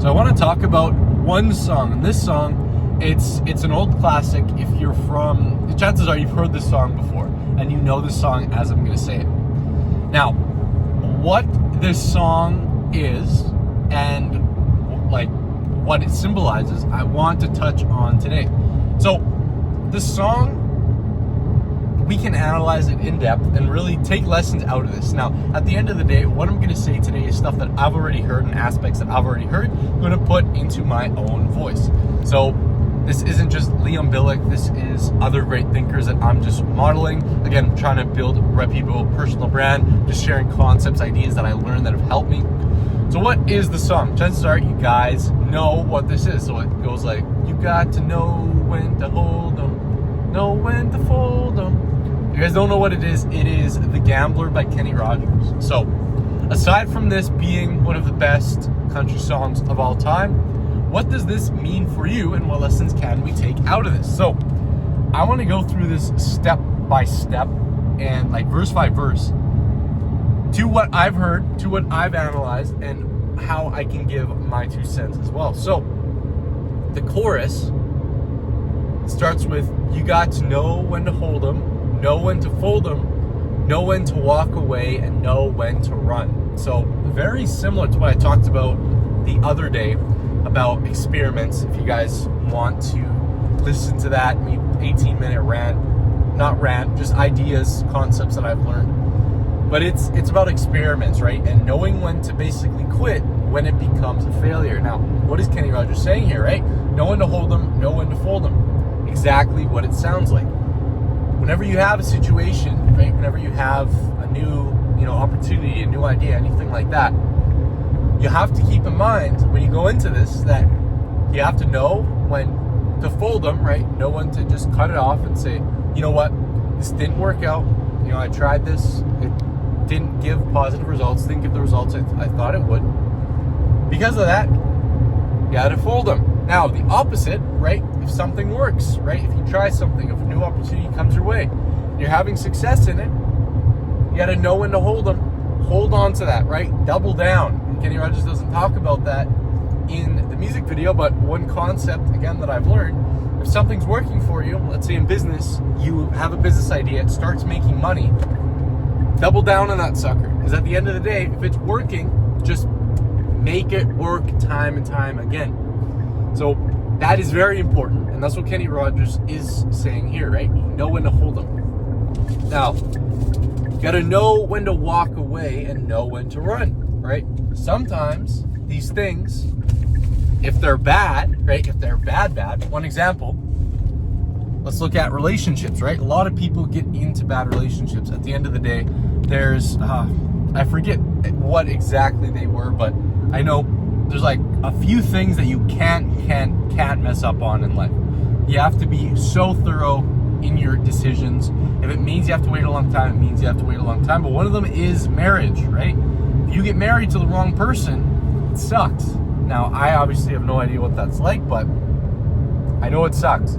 So I want to talk about one song, and this song, it's an old classic. If you're from, chances are you've heard this song before, and you know this song as I'm going to say it. Now, what this song is, and like what it symbolizes, I want to touch on today. So, this song, we can analyze it in depth and really take lessons out of this. Now, at the end of the day, what I'm going to say today is stuff that I've already heard and aspects that I've already heard, I'm going to put into my own voice. So, this isn't just Liam Billick, this is other great thinkers that I'm just modeling. Again, trying to build a reputable personal brand, just sharing concepts, ideas that I learned that have helped me. So what is the song? Chances are you guys know what this is. So it goes like, you got to know when to hold them, know when to fold them. If you guys don't know what it is The Gambler by Kenny Rogers. So aside from this being one of the best country songs of all time, what does this mean for you and what lessons can we take out of this? So I want to go through this step by step and like verse by verse to what I've heard, to what I've analyzed, and how I can give my 2 cents as well. So the chorus starts with, you got to know when to hold them, know when to fold them, know when to walk away, and know when to run. So very similar to what I talked about the other day about experiments. If you guys want to listen to that 18-minute rant, not rant, just ideas, concepts that I've learned. But it's about experiments, right? And knowing when to basically quit when it becomes a failure. Now, what is Kenny Rogers saying here, right? Know when to hold them, know when to fold them. Exactly what it sounds like. Whenever you have a situation, right? Whenever you have a new, opportunity, a new idea, anything like that, you have to keep in mind when you go into this that you have to know when to fold them, right? Know when to just cut it off and say, you know what, this didn't work out. I tried this. It didn't give positive results, didn't give the results I thought it would. Because of that, you gotta fold them. Now, the opposite, right? If something works, right? If you try something, if a new opportunity comes your way, you're having success in it, you gotta know when to hold them. Hold on to that, right? Double down. And Kenny Rogers doesn't talk about that in the music video, but one concept, again, that I've learned, if something's working for you, let's say in business, you have a business idea, it starts making money, double down on that sucker. Because at the end of the day, if it's working, just make it work time and time again. So that is very important. And that's what Kenny Rogers is saying here, right? You know when to hold them. Now, you got to know when to walk away and know when to run, right? Sometimes these things, if they're bad, right? If they're bad, one example, let's look at relationships, right? A lot of people get into bad relationships. At the end of the day, there's, I forget what exactly they were, but I know there's like a few things that you can't mess up on in life. You have to be so thorough in your decisions. If it means you have to wait a long time, it means you have to wait a long time. But one of them is marriage, right? If you get married to the wrong person, it sucks. Now, I obviously have no idea what that's like, but I know it sucks.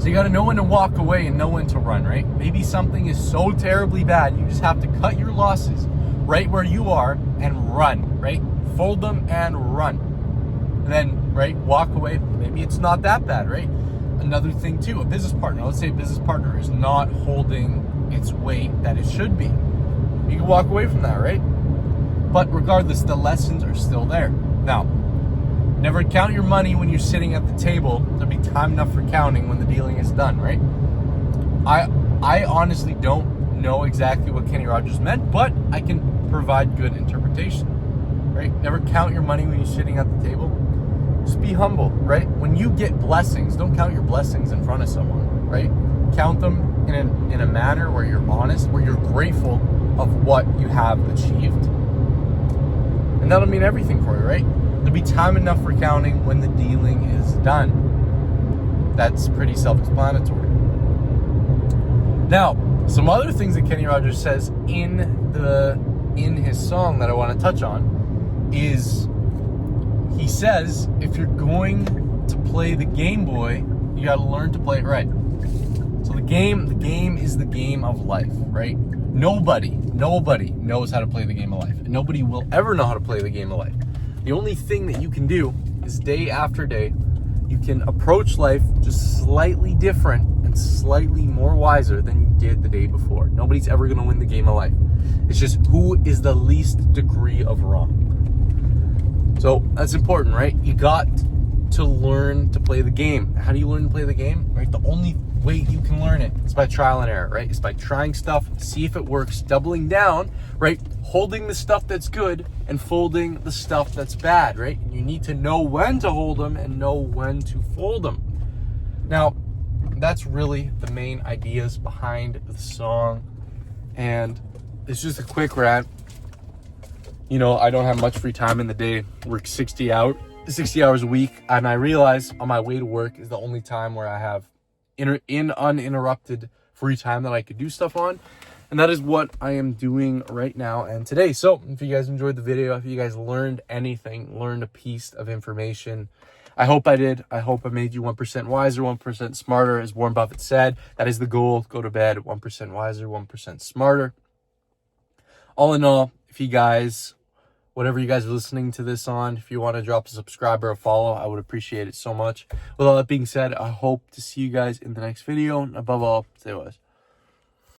So you got to know when to walk away and know when to run, right? Maybe something is so terribly bad, you just have to cut your losses right where you are and run, right? Fold them and run. And then, right, walk away. Maybe it's not that bad, right? Another thing too, a business partner. Let's say a business partner is not holding its weight that it should be. You can walk away from that, right? But regardless, the lessons are still there. Now, never count your money when you're sitting at the table. There'll be time enough for counting when the dealing is done, right? I honestly don't know exactly what Kenny Rogers meant, but I can provide good interpretation, right? Never count your money when you're sitting at the table. Just be humble, right? When you get blessings, don't count your blessings in front of someone, right? Count them in a manner where you're honest, where you're grateful of what you have achieved. And that'll mean everything for you, right? There'll be time enough for counting when the dealing is done. That's pretty self-explanatory. Now, some other things that Kenny Rogers says in his song that I want to touch on is he says if you're going to play the Game Boy, you got to learn to play it right. So the game is the game of life, right? Nobody knows how to play the game of life. And nobody will ever know how to play the game of life. The only thing that you can do is day after day, you can approach life just slightly different and slightly more wiser than you did the day before. Nobody's ever going to win the game of life. It's just who is the least degree of wrong. So that's important, right? You got to learn to play the game. How do you learn to play the game? Right? The only way you can learn it is by trial and error, right? It's by trying stuff, see if it works, doubling down, right? Holding the stuff that's good and folding the stuff that's bad, right? And you need to know when to hold them and know when to fold them. Now, that's really the main ideas behind the song. And it's just a quick rant. You know, I don't have much free time in the day. Work 60 hours a week, and I realize on my way to work is the only time where I have uninterrupted free time that I could do stuff on, and that is what I am doing right now and today. So if you guys enjoyed the video, if you guys learned anything, learned a piece of information, I hope I did. I hope I made you 1% wiser, 1% smarter. As Warren Buffett said, that is the goal. Go to bed 1% wiser, 1% smarter. All in all, if you guys, whatever you guys are listening to this on, if you want to drop a subscribe or a follow, I would appreciate it so much. With all that being said, I hope to see you guys in the next video. And above all, stay wise.